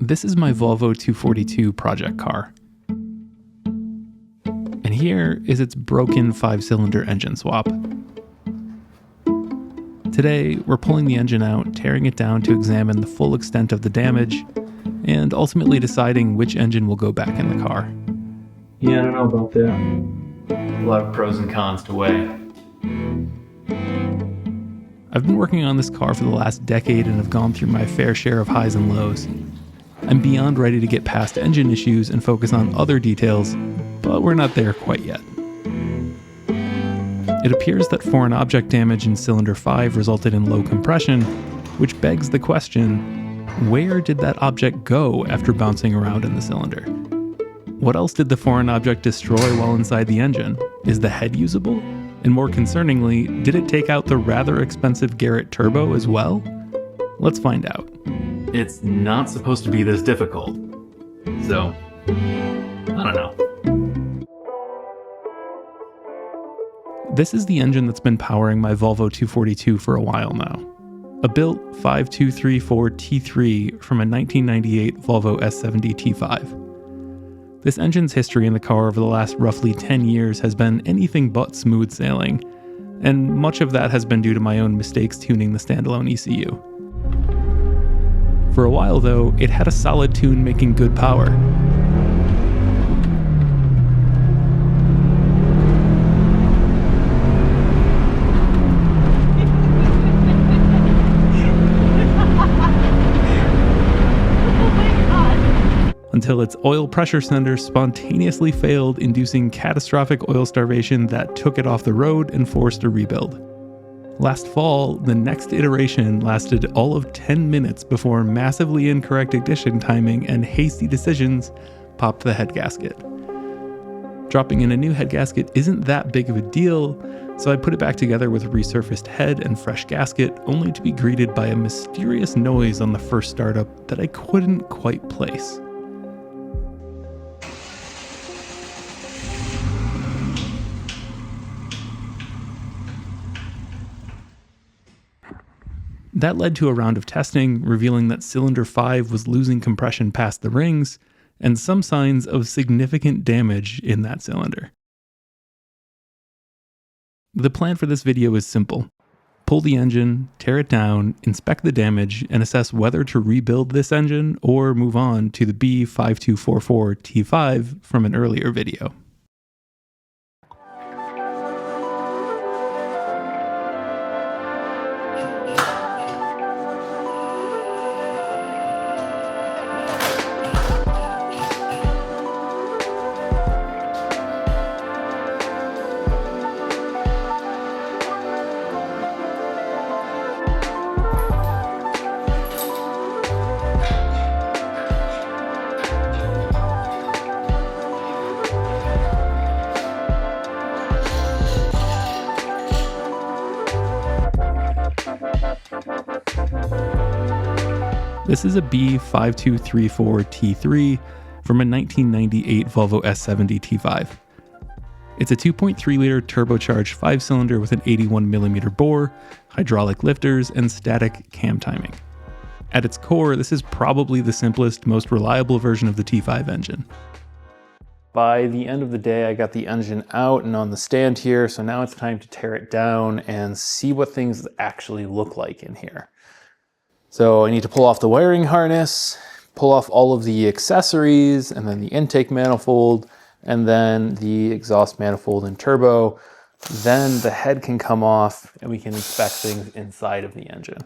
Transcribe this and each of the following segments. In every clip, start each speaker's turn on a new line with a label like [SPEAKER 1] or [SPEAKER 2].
[SPEAKER 1] This is my Volvo 242 project car. And here is its broken 5-cylinder engine swap. Today, we're pulling the engine out, tearing it down to examine the full extent of the damage, and ultimately deciding which engine will go back in the car.
[SPEAKER 2] Yeah, I don't know about that. A lot of pros and cons to weigh.
[SPEAKER 1] I've been working on this car for the last decade and have gone through my fair share of highs and lows. I'm beyond ready to get past engine issues and focus on other details, but we're not there quite yet. It appears that foreign object damage in cylinder 5 resulted in low compression, which begs the question, where did that object go after bouncing around in the cylinder? What else did the foreign object destroy while inside the engine? Is the head usable? And more concerningly, did it take out the rather expensive Garrett turbo as well? Let's find out.
[SPEAKER 2] It's not supposed to be this difficult. So, I don't know.
[SPEAKER 1] This is the engine that's been powering my Volvo 242 for a while now. A built 5234T3 from a 1998 Volvo S70 T5. This engine's history in the car over the last roughly 10 years has been anything but smooth sailing, and much of that has been due to my own mistakes tuning the standalone ECU. For a while though, it had a solid tune making good power. Until its oil pressure sender spontaneously failed, inducing catastrophic oil starvation that took it off the road and forced a rebuild. Last fall, the next iteration lasted all of 10 minutes before massively incorrect ignition timing and hasty decisions popped the head gasket. Dropping in a new head gasket isn't that big of a deal, so I put it back together with a resurfaced head and fresh gasket, only to be greeted by a mysterious noise on the first startup that I couldn't quite place. That led to a round of testing, revealing that cylinder 5 was losing compression past the rings, and some signs of significant damage in that cylinder. The plan for this video is simple. Pull the engine, tear it down, inspect the damage, and assess whether to rebuild this engine or move on to the B5234T5 from an earlier video. This is a B5234T3 from a 1998 Volvo S70 T5. It's a 2.3-liter turbocharged 5-cylinder with an 81mm bore, hydraulic lifters, and static cam timing. At its core, this is probably the simplest, most reliable version of the T5 engine. By the end of the day, I got the engine out and on the stand here, so now it's time to tear it down and see what things actually look like in here. So I need to pull off the wiring harness, pull off all of the accessories, and then the intake manifold, and then the exhaust manifold and turbo. Then the head can come off and we can inspect things inside of the engine.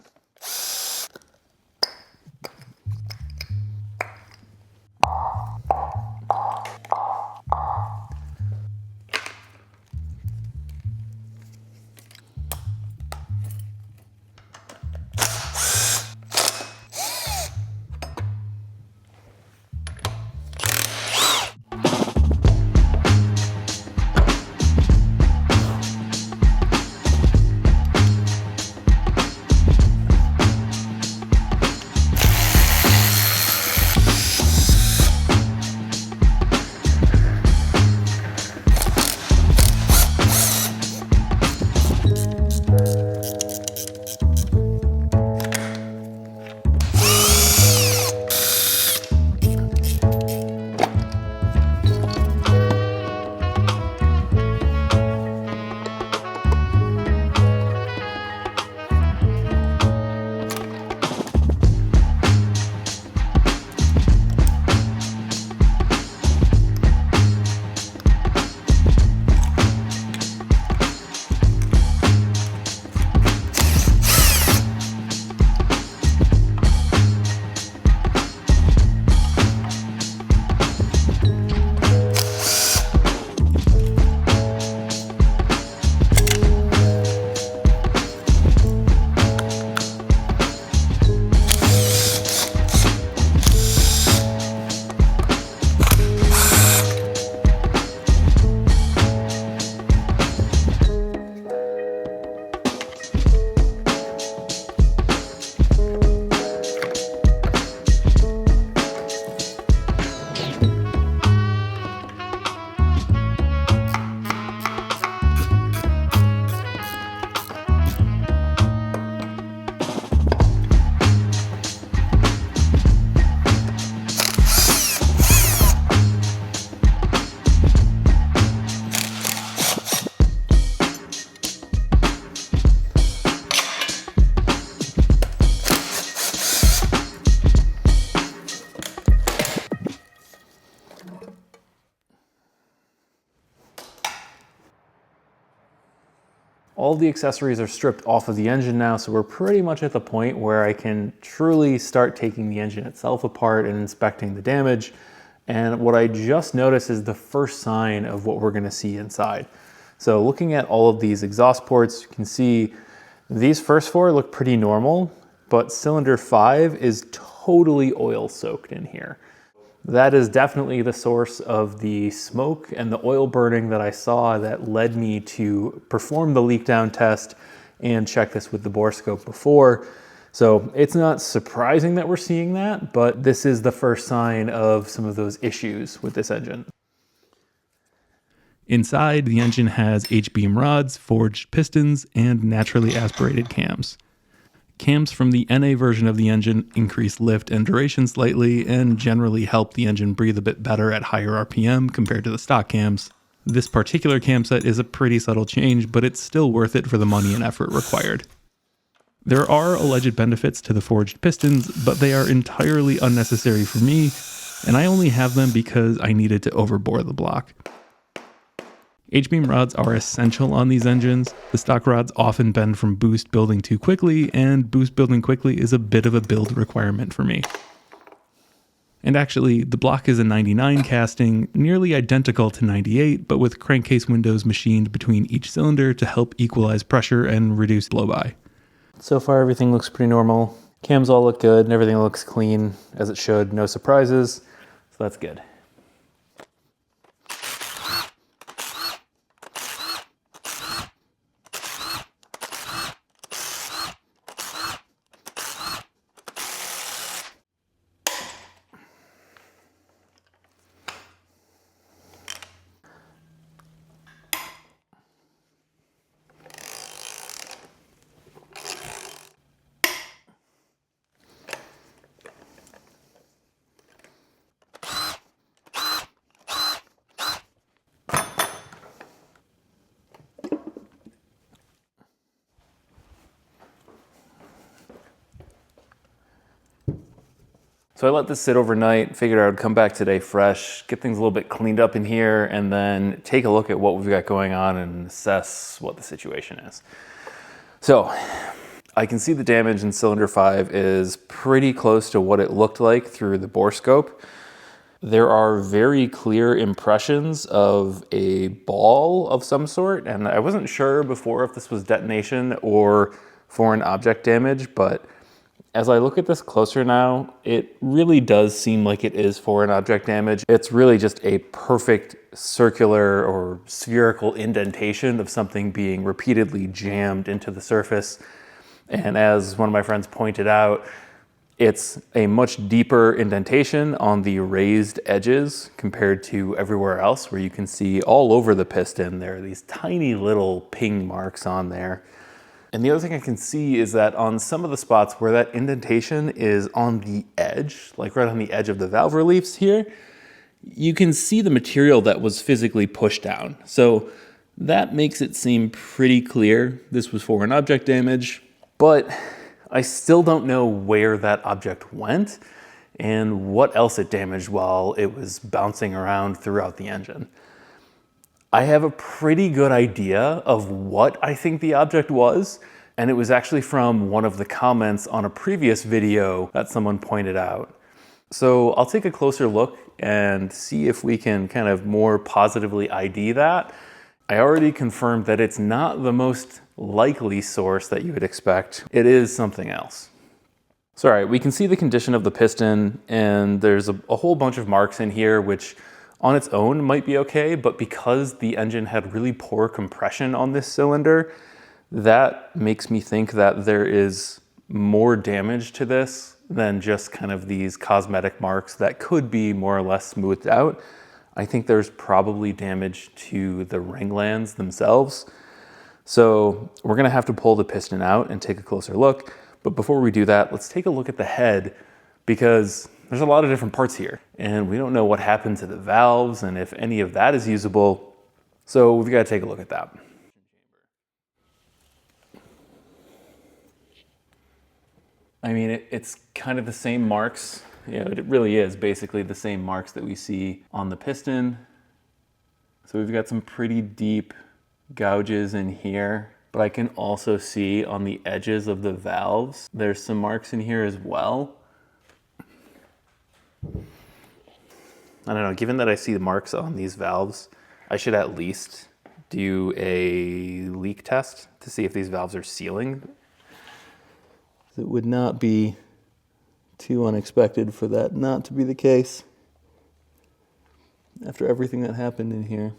[SPEAKER 1] All the accessories are stripped off of the engine now, so we're pretty much at the point where I can truly start taking the engine itself apart and inspecting the damage. And what I just noticed is the first sign of what we're gonna see inside. So looking at all of these exhaust ports, you can see these first four look pretty normal, but cylinder 5 is totally oil soaked in here. That is definitely the source of the smoke and the oil burning that I saw that led me to perform the leak down test and check this with the bore scope before. So it's not surprising that we're seeing that, but this is the first sign of some of those issues with this engine. Inside, the engine has H-beam rods, forged pistons, and naturally aspirated cams. Cams from the NA version of the engine increase lift and duration slightly and generally help the engine breathe a bit better at higher RPM compared to the stock cams. This particular cam set is a pretty subtle change, but it's still worth it for the money and effort required. There are alleged benefits to the forged pistons, but they are entirely unnecessary for me, and I only have them because I needed to overbore the block. H-beam rods are essential on these engines. The stock rods often bend from boost building too quickly, and boost building quickly is a bit of a build requirement for me. And actually, the block is a 99 casting, nearly identical to 98, but with crankcase windows machined between each cylinder to help equalize pressure and reduce blowby. So far, everything looks pretty normal. Cams all look good, and everything looks clean, as it should. No surprises, so that's good. So I let this sit overnight, figured I would come back today fresh, get things a little bit cleaned up in here, and then take a look at what we've got going on and assess what the situation is. So I can see the damage in cylinder 5 is pretty close to what it looked like through the bore scope. There are very clear impressions of a ball of some sort, and I wasn't sure before if this was detonation or foreign object damage, but as I look at this closer now, it really does seem like it is foreign object damage. It's really just a perfect circular or spherical indentation of something being repeatedly jammed into the surface. And as one of my friends pointed out, it's a much deeper indentation on the raised edges compared to everywhere else, where you can see all over the piston there are these tiny little ping marks on there. And the other thing I can see is that on some of the spots where that indentation is on the edge, like right on the edge of the valve reliefs here, you can see the material that was physically pushed down. So that makes it seem pretty clear this was foreign object damage, but I still don't know where that object went and what else it damaged while it was bouncing around throughout the engine. I have a pretty good idea of what I think the object was, and it was actually from one of the comments on a previous video that someone pointed out. So I'll take a closer look and see if we can kind of more positively ID that. I already confirmed that it's not the most likely source that you would expect. It is something else. So all right, we can see the condition of the piston, and there's a whole bunch of marks in here, which on its own might be okay, but because the engine had really poor compression on this cylinder, that makes me think that there is more damage to this than just kind of these cosmetic marks that could be more or less smoothed out. I think there's probably damage to the ringlands themselves. So we're gonna have to pull the piston out and take a closer look. But before we do that, let's take a look at the head, because there's a lot of different parts here, and we don't know what happened to the valves and if any of that is usable. So we've got to take a look at that. I mean, it's kind of the same marks. You know, it really is basically the same marks that we see on the piston. So we've got some pretty deep gouges in here. but I can also see on the edges of the valves, there's some marks in here as well. I don't know, given that I see the marks on these valves, I should at least do a leak test to see if these valves are sealing. It would not be too unexpected for that not to be the case after everything that happened in here.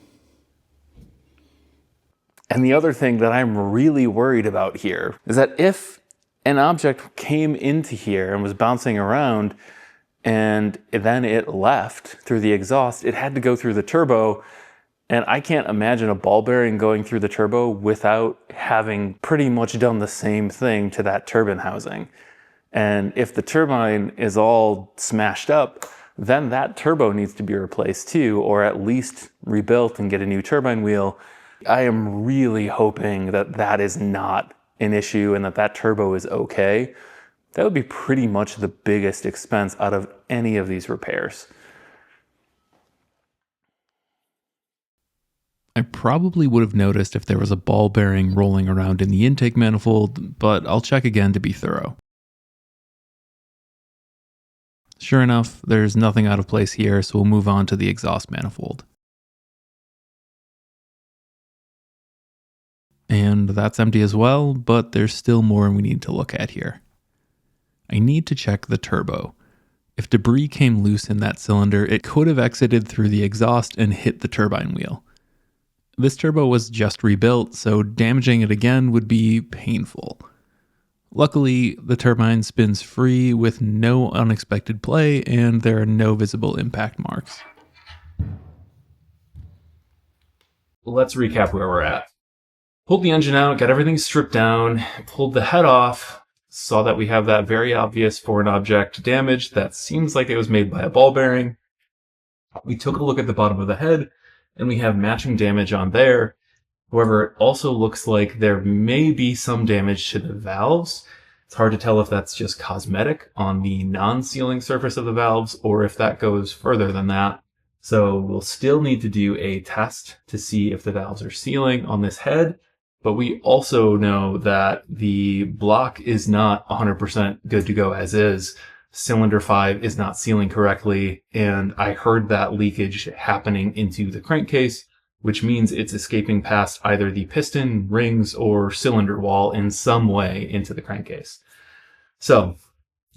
[SPEAKER 1] And the other thing that I'm really worried about here is that if an object came into here and was bouncing around and then it left through the exhaust, it had to go through the turbo. And I can't imagine a ball bearing going through the turbo without having pretty much done the same thing to that turbine housing. And if the turbine is all smashed up, then that turbo needs to be replaced too, or at least rebuilt and get a new turbine wheel. I am really hoping that that is not an issue and that that turbo is okay. That would be pretty much the biggest expense out of any of these repairs. I probably would have noticed if there was a ball bearing rolling around in the intake manifold, but I'll check again to be thorough. Sure enough, there's nothing out of place here, so we'll move on to the exhaust manifold. And that's empty as well, but there's still more we need to look at here. I need to check the turbo. If debris came loose in that cylinder, it could have exited through the exhaust and hit the turbine wheel. This turbo was just rebuilt, so damaging it again would be painful. Luckily, the turbine spins free with no unexpected play, and there are no visible impact marks.
[SPEAKER 2] Let's recap where we're at. Pulled the engine out, got everything stripped down, pulled the head off, saw that we have that very obvious foreign object damage that seems like it was made by a ball bearing. We took a look at the bottom of the head, and we have matching damage on there. However, it also looks like there may be some damage to the valves. It's hard to tell if that's just cosmetic on the non-sealing surface of the valves or if that goes further than that. So we'll still need to do a test to see if the valves are sealing on this head. But we also know that the block is not 100% good to go as is. Cylinder 5 is not sealing correctly, and I heard that leakage happening into the crankcase, which means it's escaping past either the piston, rings, or cylinder wall in some way into the crankcase. So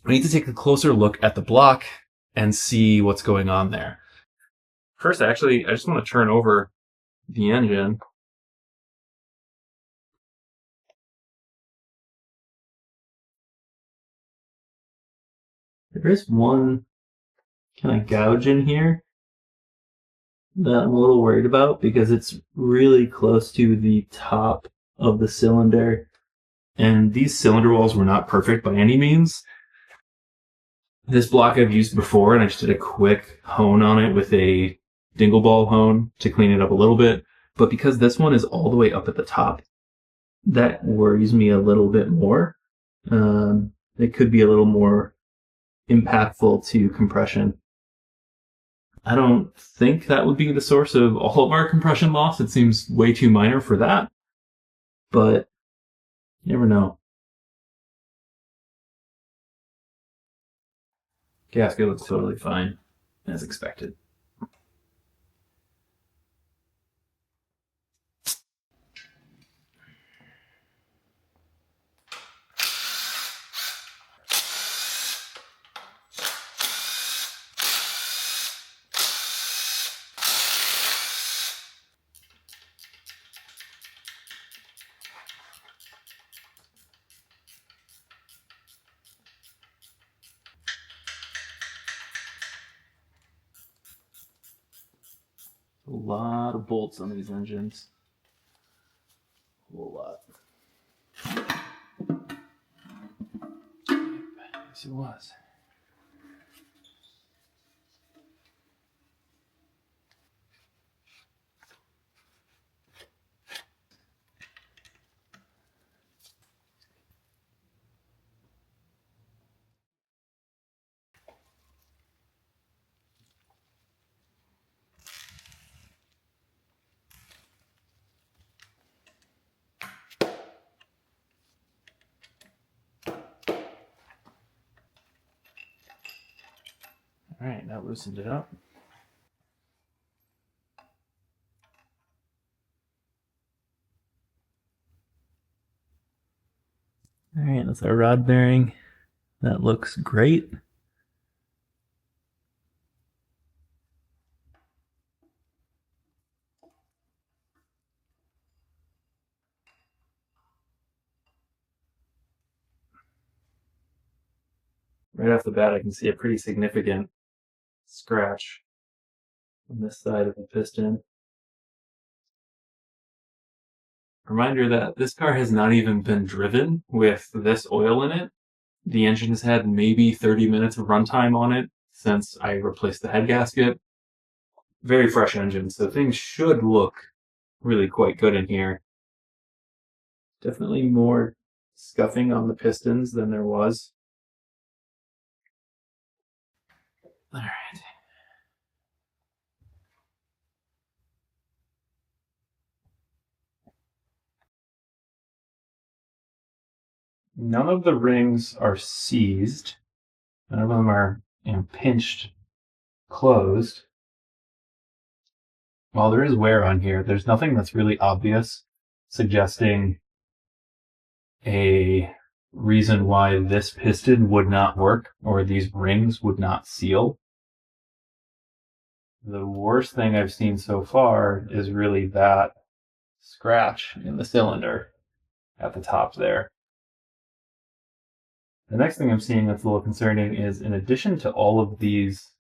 [SPEAKER 2] we need to take a closer look at the block and see what's going on there. First, I just want to turn over the engine. There is one kind of gouge in here that I'm a little worried about because it's really close to the top of the cylinder. And these cylinder walls were not perfect by any means. This block I've used before, and I just did a quick hone on it with a dingle ball hone to clean it up a little bit. But because this one is all the way up at the top, that worries me a little bit more. It could be a little more impactful to compression. I don't think that would be the source of all of our compression loss. It seems way too minor for that, but you never know. Gasket looks totally fine, as expected. A lot of bolts on these engines. A whole lot. Yes, it was. All right, that loosened it up. All right, that's our rod bearing. That looks great. Right off the bat, I can see a pretty significant scratch on this side of the piston. Reminder that this car has not even been driven with this oil in it. The engine has had maybe 30 minutes of runtime on it since I replaced the head gasket. Very fresh engine, so things should look really quite good in here. Definitely more scuffing on the pistons than there was. All right. None of the rings are seized. None of them are pinched closed. While there is wear on here, there's nothing that's really obvious suggesting a reason why this piston would not work or these rings would not seal. The worst thing I've seen so far is really that scratch in the cylinder at the top there. The next thing I'm seeing that's a little concerning is, in addition to all of these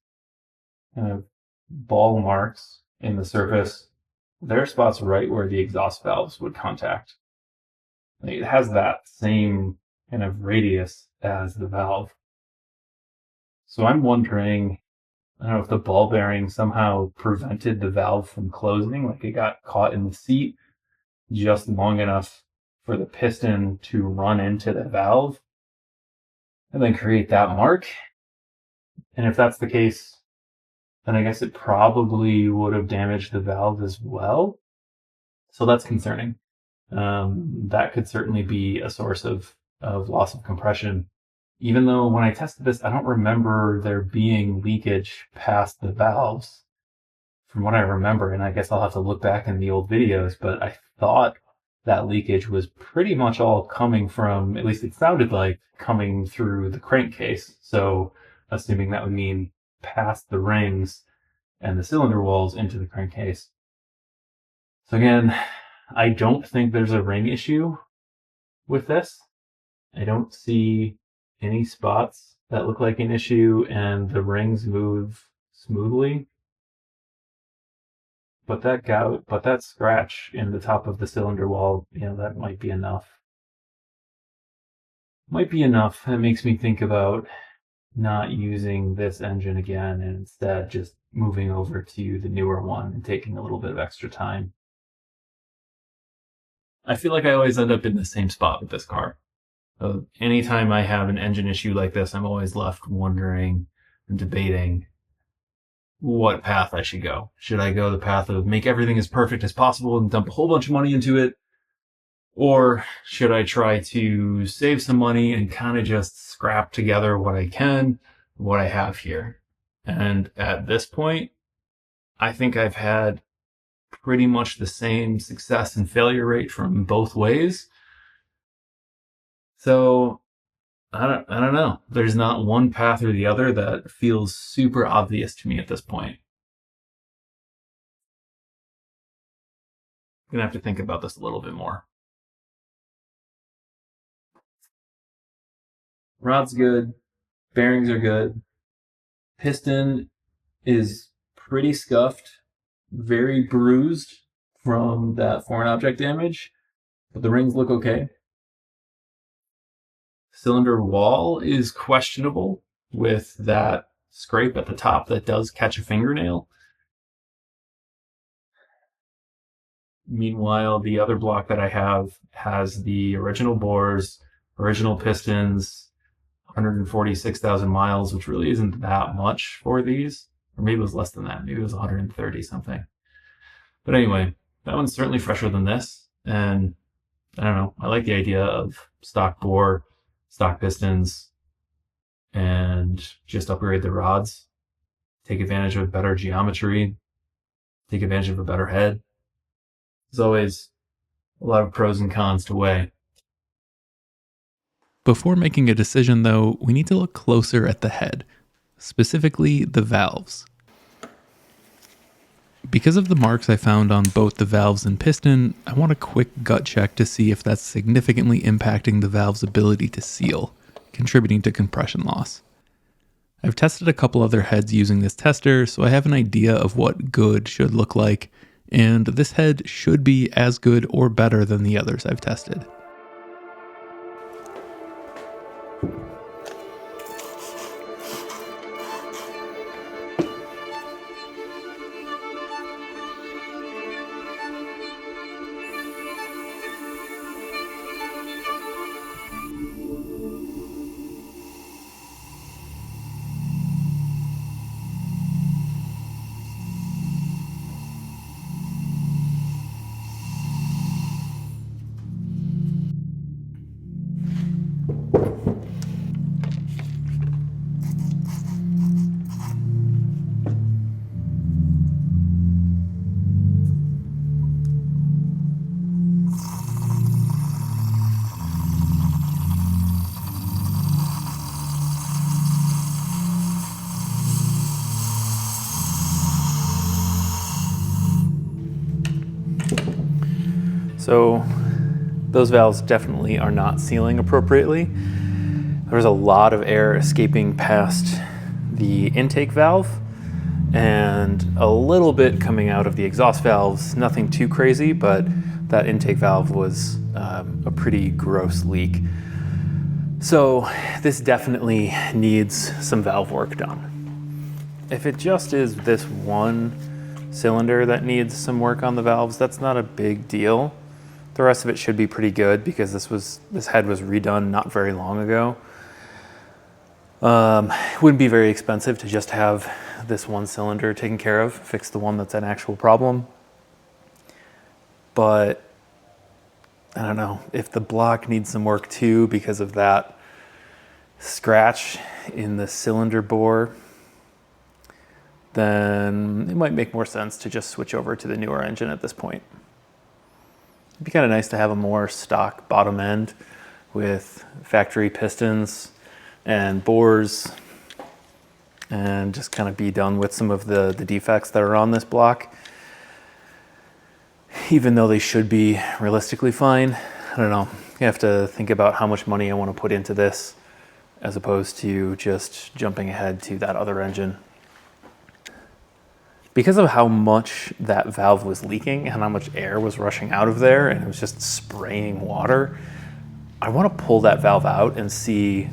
[SPEAKER 2] kind of ball marks in the surface, there are spots right where the exhaust valves would contact. It has that same kind of radius as the valve. So I'm wondering, I don't know if the ball bearing somehow prevented the valve from closing, like it got caught in the seat just long enough for the piston to run into the valve and then create that mark. And if that's the case, then I guess it probably would have damaged the valve as well. So that's concerning. That could certainly be a source of loss of compression. Even though when I tested this, I don't remember there being leakage past the valves from what I remember. And I guess I'll have to look back in the old videos, but I thought that leakage was pretty much all coming from, at least it sounded like, coming through the crankcase. So assuming that would mean past the rings and the cylinder walls into the crankcase. So again, I don't think there's a ring issue with this. I don't see any spots that look like an issue, and the rings move smoothly. But that scratch in the top of the cylinder wall, that might be enough. That makes me think about not using this engine again and instead just moving over to the newer one and taking a little bit of extra time. I feel like I always end up in the same spot with this car. Anytime I have an engine issue like this, I'm always left wondering and debating what path I should go. Should I go the path of make everything as perfect as possible and dump a whole bunch of money into it? Or should I try to save some money and kind of just scrap together what I can, what I have here? And at this point, I think I've had pretty much the same success and failure rate from both ways. So I don't know. There's not one path or the other that feels super obvious to me at this point. I'm gonna have to think about this a little bit more. Rod's good. Bearings are good. Piston is pretty scuffed, very bruised from that foreign object damage, but the rings look okay. Cylinder wall is questionable with that scrape at the top that does catch a fingernail. Meanwhile, the other block that I have has the original bores, original pistons, 146,000 miles, which really isn't that much for these. Or maybe it was less than that. Maybe it was 130 something. But anyway, that one's certainly fresher than this. And I don't know. I like the idea of stock bore, stock pistons, and just upgrade the rods. take advantage of better geometry, take advantage of a better head. There's always a lot of pros and cons to weigh.
[SPEAKER 1] Before making a decision though, we need to look closer at the head, specifically the valves. Because of the marks I found on both the valves and piston, I want a quick gut check to see if that's significantly impacting the valve's ability to seal, contributing to compression loss. I've tested a couple other heads using this tester, so I have an idea of what good should look like, and this head should be as good or better than the others I've tested. So those valves definitely are not sealing appropriately. There's a lot of air escaping past the intake valve and a little bit coming out of the exhaust valves. Nothing too crazy, but that intake valve was a pretty gross leak. So this definitely needs some valve work done. If it just is this one cylinder that needs some work on the valves, that's not a big deal. The rest of it should be pretty good because this head was redone not very long ago. It wouldn't be very expensive to just have this one cylinder taken care of, fix the one that's an actual problem. But I don't know, if the block needs some work too because of that scratch in the cylinder bore, then it might make more sense to just switch over to the newer engine at this point. It'd be kind of nice to have a more stock bottom end with factory pistons and bores and just kind of be done with some of the defects that are on this block. Even though they should be realistically fine, I don't know. You have to think about how much money I want to put into this as opposed to just jumping ahead to that other engine. Because of how much that valve was leaking and how much air was rushing out of there and it was just spraying water, I want to pull that valve out and see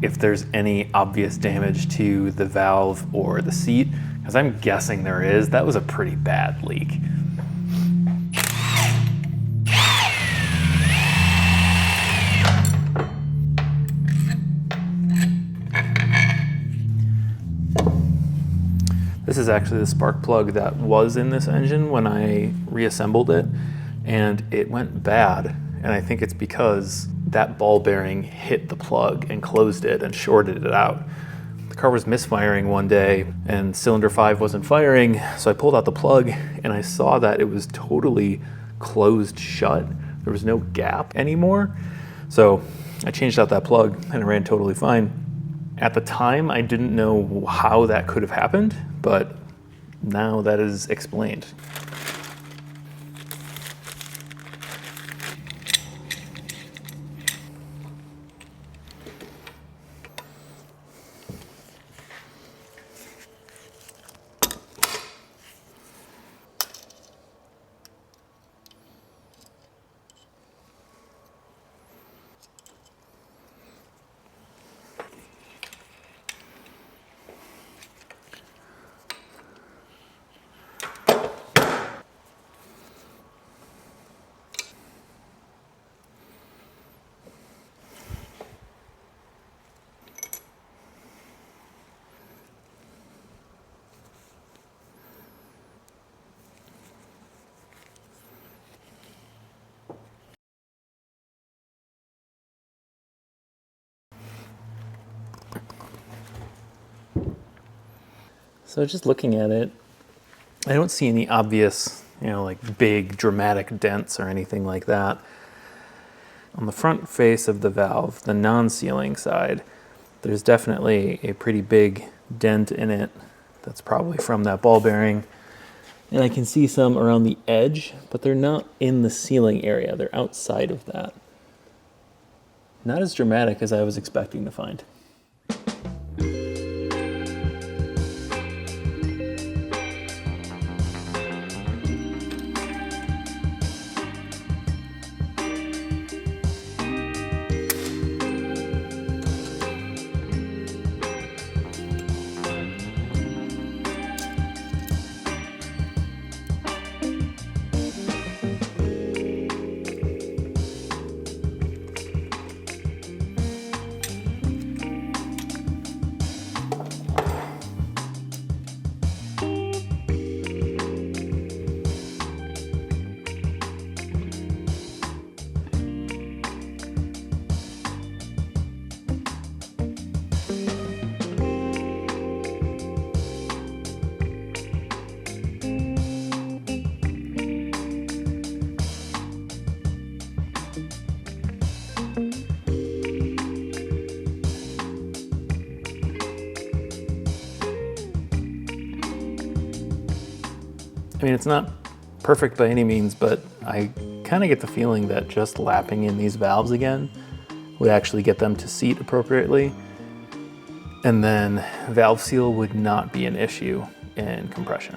[SPEAKER 1] if there's any obvious damage to the valve or the seat, because I'm guessing there is. That was a pretty bad leak. This is actually the spark plug that was in this engine when I reassembled it, and it went bad. And I think it's because that ball bearing hit the plug and closed it and shorted it out. The car was misfiring one day and cylinder 5 wasn't firing, so I pulled out the plug and I saw that it was totally closed shut. There was no gap anymore. So I changed out that plug and it ran totally fine. At the time, I didn't know how that could have happened, but now that is explained. So just looking at it, I don't see any obvious, like big dramatic dents or anything like that. On the front face of the valve, the non-sealing side, there's definitely a pretty big dent in it. That's probably from that ball bearing. And I can see some around the edge, but they're not in the sealing area. They're outside of that. Not as dramatic as I was expecting to find. I mean, it's not perfect by any means, but I kind of get the feeling that just lapping in these valves again would actually get them to seat appropriately. And then valve seal would not be an issue in compression.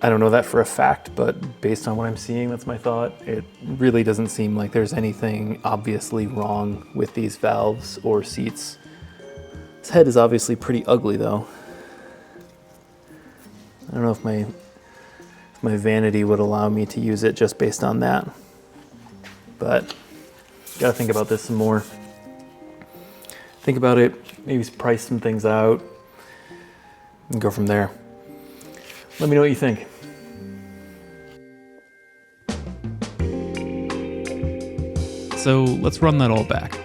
[SPEAKER 1] I don't know that for a fact, but based on what I'm seeing, that's my thought. It really doesn't seem like there's anything obviously wrong with these valves or seats. This head is obviously pretty ugly though. I don't know if my vanity would allow me to use it just based on that. But gotta think about this some more. Think about it, maybe price some things out, and go from there. Let me know what you think. So let's run that all back.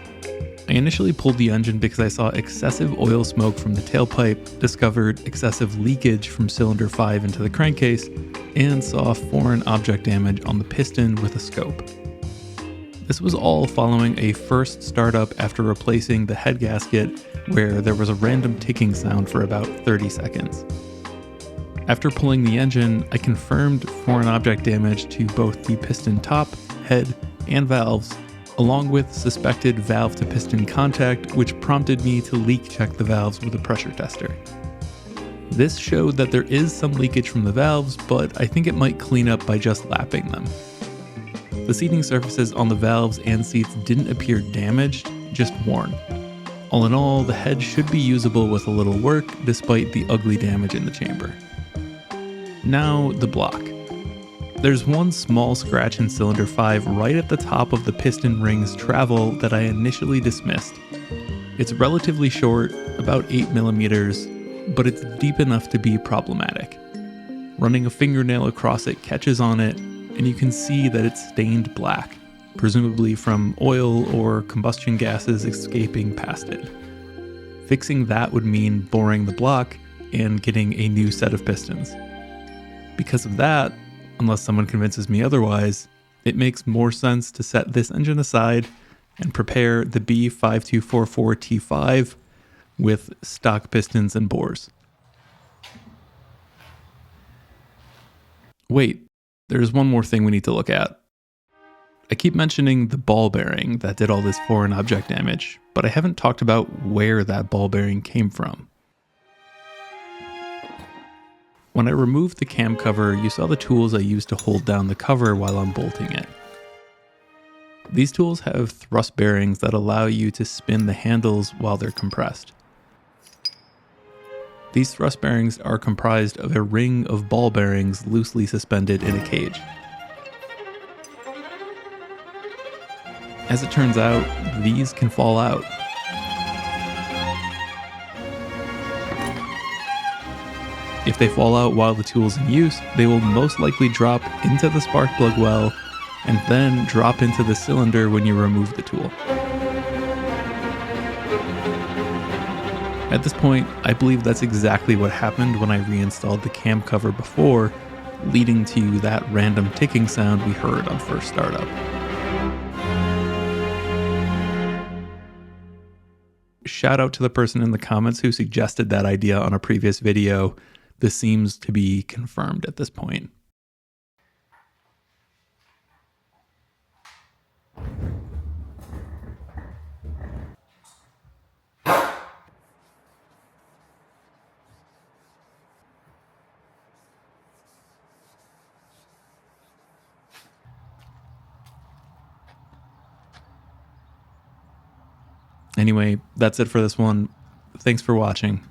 [SPEAKER 1] I initially pulled the engine because I saw excessive oil smoke from the tailpipe, discovered excessive leakage from cylinder 5 into the crankcase, and saw foreign object damage on the piston with a scope. This was all following a first startup after replacing the head gasket, where there was a random ticking sound for about 30 seconds. After pulling the engine, I confirmed foreign object damage to both the piston top, head, and valves, along with suspected valve to piston contact, which prompted me to leak check the valves with a pressure tester. This showed that there is some leakage from the valves, but I think it might clean up by just lapping them. The seating surfaces on the valves and seats didn't appear damaged, just worn. All in all, the head should be usable with a little work, despite the ugly damage in the chamber. Now, the block. There's one small scratch in cylinder 5 right at the top of the piston ring's travel that I initially dismissed. It's relatively short, about 8 millimeters, but it's deep enough to be problematic. Running a fingernail across it catches on it, and you can see that it's stained black, presumably from oil or combustion gases escaping past it. Fixing that would mean boring the block and getting a new set of pistons. Because of that, unless someone convinces me otherwise, it makes more sense to set this engine aside and prepare the B5234T3 with stock pistons and bores. Wait, there's one more thing we need to look at. I keep mentioning the ball bearing that did all this foreign object damage, but I haven't talked about where that ball bearing came from. When I removed the cam cover, you saw the tools I used to hold down the cover while unbolting it. These tools have thrust bearings that allow you to spin the handles while they're compressed. These thrust bearings are comprised of a ring of ball bearings loosely suspended in a cage. As it turns out, these can fall out. If they fall out while the tool is in use, they will most likely drop into the spark plug well and then drop into the cylinder when you remove the tool. At this point, I believe that's exactly what happened when I reinstalled the cam cover before, leading to that random ticking sound we heard on first startup. Shout out to the person in the comments who suggested that idea on a previous video. This seems to be confirmed at this point. Anyway, that's it for this one. Thanks for watching.